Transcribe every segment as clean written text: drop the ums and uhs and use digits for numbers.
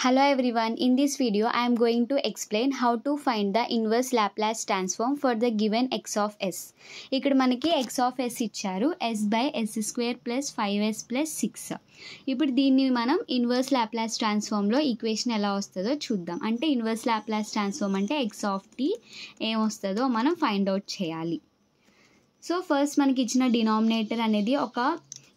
Hello everyone, in this video I am going to explain how to find the inverse Laplace transform for the given x of s. ఇక్కడ మనకి x of s ఇచ్చారు s by s square plus 5s plus 6. ఇప్పుడు దీన్ని మనం inverse Laplace ట్రాన్స్ఫార్మ్లో equation ఎలా వస్తుందో చూద్దాం. అంటే ఇన్వర్స్ లాప్లాస్ ట్రాన్స్ఫార్మ్ అంటే x of t ఏమొస్తుందో మనం ఫైండ్ అవుట్ చేయాలి. సో ఫస్ట్ మనకి ఇచ్చిన డినామినేటర్ అనేది ఒక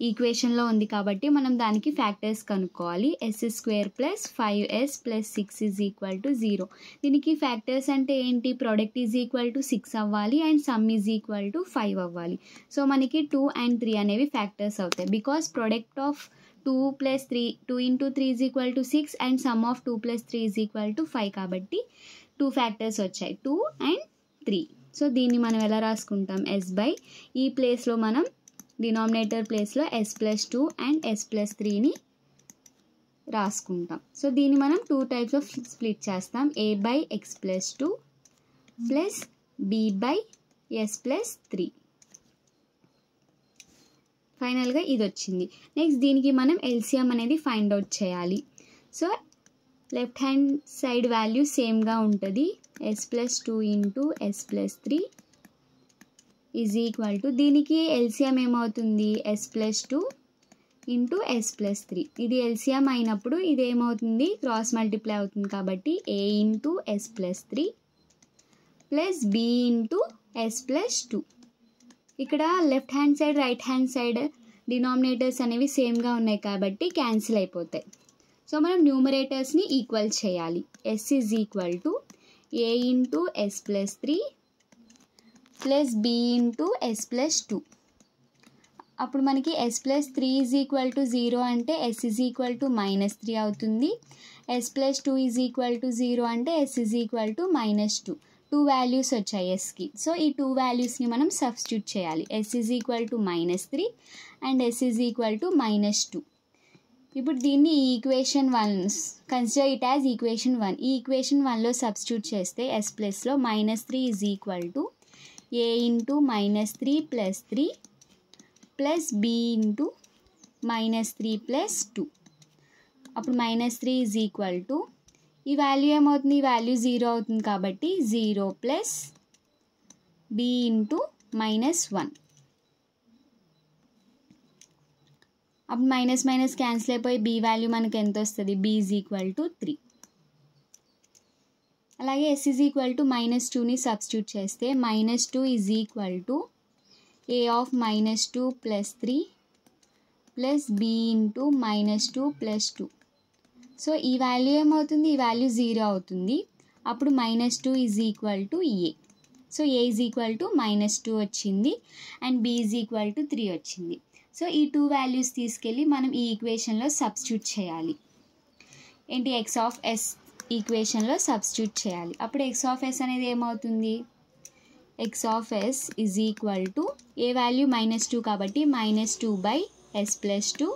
ఈక్వేషన్లో ఉంది కాబట్టి మనం దానికి ఫ్యాక్టర్స్ కనుక్కోవాలి. S square plus 5s plus 6 is equal to 0. దీనికి ఫ్యాక్టర్స్ అంటే ఏంటి? ప్రోడక్ట్ ఈజ్ ఈక్వల్ టు 6 అవ్వాలి and some is equal to 5 అవ్వాలి. సో మనకి 2 and 3 అనేవి ఫ్యాక్టర్స్ అవుతాయి. Because product of 2 plus 3 2 into 3 is equal to 6 and sum of 2 plus 3 is equal to 5 కాబట్టి 2 factors వచ్చాయి, 2 and 3. సో దీన్ని మనం ఎలా రాసుకుంటాం? s బై ఈ ప్లేస్లో మనం డినామినేటర్ ప్లేస్లో s plus 2 and s plus 3ని రాసుకుంటాం. సో దీన్ని మనం 2 types ఆఫ్ స్ప్లిట్ చేస్తాం. a by x plus 2 plus b by s plus 3. ఫైనల్గా ఇది వచ్చింది. నెక్స్ట్ దీనికి మనం ఎల్సిఎం అనేది ఫైండ్ అవుట్ చేయాలి. So left hand side value సేమ్గా ఉంటుంది. s plus 2 into s plus 3 is equal to దీనికి ఎల్సిఎం ఏమవుతుంది? s plus 2 into s plus 3. ఇది ఎల్సిఎం అయినప్పుడు ఇది ఏమవుతుంది? క్రాస్ మల్టిప్లై అవుతుంది కాబట్టి a into s plus 3 plus b into s plus 2. ఇక్కడ left hand side right hand side denominators అనేవి సేమ్గా ఉన్నాయి కాబట్టి క్యాన్సిల్ అయిపోతాయి. సో మనం న్యూమరేటర్స్ని ఈక్వల్ చేయాలి. s is equal to a into s plus 3 plus b into s plus 2. అప్పుడు మనకి s plus 3 is equal to 0 అంటే s ఈజ్ ఈక్వల్ టు -3 అవుతుంది. s plus 2 is equal to 0 అంటే s is equal to -2. 2 values వచ్చాయి ఎస్కి. So ఈ 2 వాల్యూస్ని మనం substitute చేయాలి. s is equal to -3 and s is equal to -2. ఇప్పుడు దీన్ని ఈ equation 1 consider it as equation 1. ఈ ఈక్వేషన్ 1లో సబ్స్టిట్యూట్ చేస్తే s ప్లస్లో -3 is equal to a into -3 plus 3 plus b into -3 plus 2. అప్పుడు -3 ఈజ్ ఈక్వల్ టు ఈ value ఏమవుతుంది? ఈ వాల్యూ 0 అవుతుంది కాబట్టి 0 ప్లస్ b ఇంటూ -1. అప్పుడు మైనస్ మైనస్ క్యాన్సిల్ అయిపోయి b వాల్యూ మనకు ఎంత వస్తుంది? b is equal to 3. అలాగే s ఈజ్ ఈక్వల్ టు -2ని సబ్స్టిట్యూట్ చేస్తే -2 is equal to a of -2 plus 3 plus b into -2 plus 2. So ఈ వాల్యూ ఏమవుతుంది? ఈ వాల్యూ 0 అవుతుంది. అప్పుడు -2 is equal to a. So a is equal to -2 వచ్చింది and b is equal to 3 వచ్చింది. So ఈ 2 వాల్యూస్ తీసుకెళ్ళి మనం ఈ ఈక్వేషన్లో సబ్స్టిట్యూట్ చేయాలి. ఏంటి? x ఆఫ్ s ఈక్వేషన్లో సబ్స్టిట్యూట్ చేయాలి. అప్పుడు x ఆఫ్ s అనేది ఏమవుతుంది? x of s is equal to A value -2 కాబట్టి -2 by s plus 2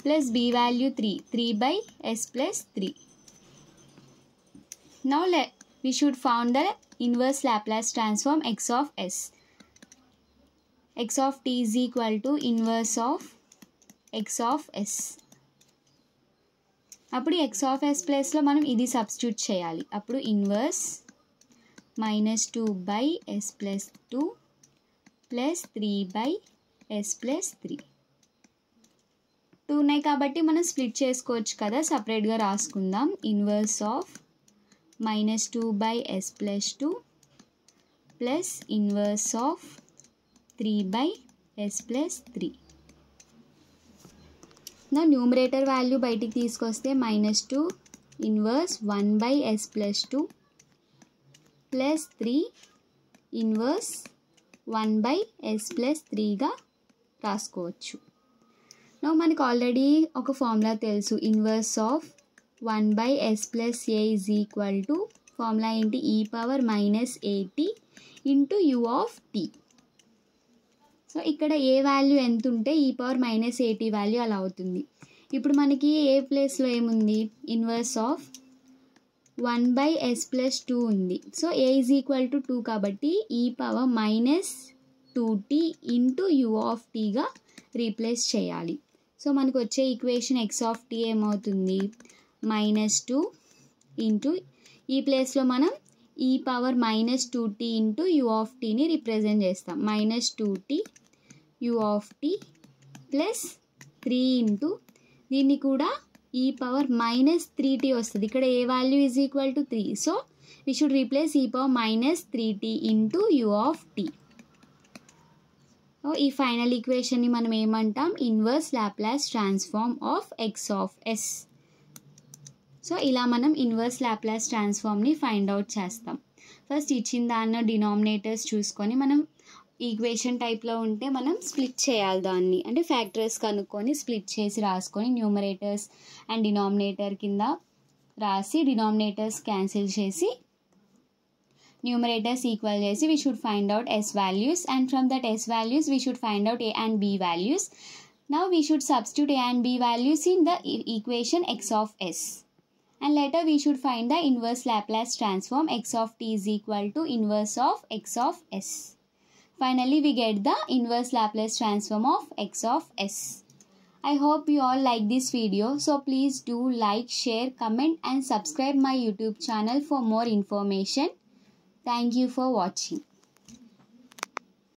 plus b value 3 by s plus 3. Now we should found the inverse Laplace transform x of s. x of t is equal to inverse of x of s. అప్పుడు x of s ప్లేస్లో మనం ఇది substitute చేయాలి. అప్పుడు inverse -2 by s plus 2 plus 3 by s plus 3. 2 ఉన్నాయి కాబట్టి మనం split చేసుకోవచ్చు కదా, సపరేట్గా రాసుకుందాం. Inverse of -2 by s plus 2 plus inverse of 3 by s plus 3. నా న్యూమరేటర్ వాల్యూ బయటికి తీసుకొస్తే -2 inverse 1 by s plus 2 plus 3 inverse 1 by s plus 3గా రాసుకోవచ్చు. నా మనకు ఆల్రెడీ ఒక ఫార్ములా తెలుసు. Inverse of 1 by s plus a is equal to formula ఏంటి? e power -at into u of t. So ఇక్కడ ఏ వాల్యూ ఎంత ఉంటే e పవర్ -at వాల్యూ అలా అవుతుంది. ఇప్పుడు మనకి ఏ ప్లేస్లో ఏముంది? Inverse of 1 by s plus 2 ఉంది. So a is equal to 2 కాబట్టి e power -2t into u of tగా రీప్లేస్ చేయాలి. సో మనకు వచ్చే ఈక్వేషన్ x ఆఫ్ t ఏమవుతుంది? -2 ఇంటూ ఈ ప్లేస్లో మనం e power -2t into u of టీని రిప్రజెంట్ చేస్తాం. -2t u of t plus 3 into దీన్ని కూడా e పవర్ -3t వస్తుంది. ఇక్కడ a value is equal to 3. So we should replace e power -3t into u of t. ఈ final ఈక్వేషన్ని మనం ఏమంటాం, inverse Laplace transform of x of s. సో ఇలా మనం ఇన్వర్స్ లాప్లాస్ ట్రాన్స్ఫార్మ్ని ఫైండ్ అవుట్ చేస్తాం. ఫస్ట్ ఇచ్చిన దాన్ని డినామినేటర్స్ చూసుకొని మనం ఈక్వేషన్ టైప్లో ఉంటే మనం స్ప్లిట్ చేయాలి దాన్ని, అంటే ఫ్యాక్టర్స్ కనుక్కొని స్ప్లిట్ చేసి రాసుకొని న్యూమరేటర్స్ అండ్ డినామినేటర్ కింద రాసి డినామినేటర్స్ క్యాన్సిల్ చేసి numerators equal చేసి we should find out s values, and from that s values we should find out a and b values. Now we should substitute a and b values in the equation x of s, and later we should find the inverse Laplace transform x of t is equal to inverse of x of s. Finally we get the inverse Laplace transform of x of s. I hope you all like this video, so please do like, share, comment and subscribe my YouTube channel for more information. Thank you for watching.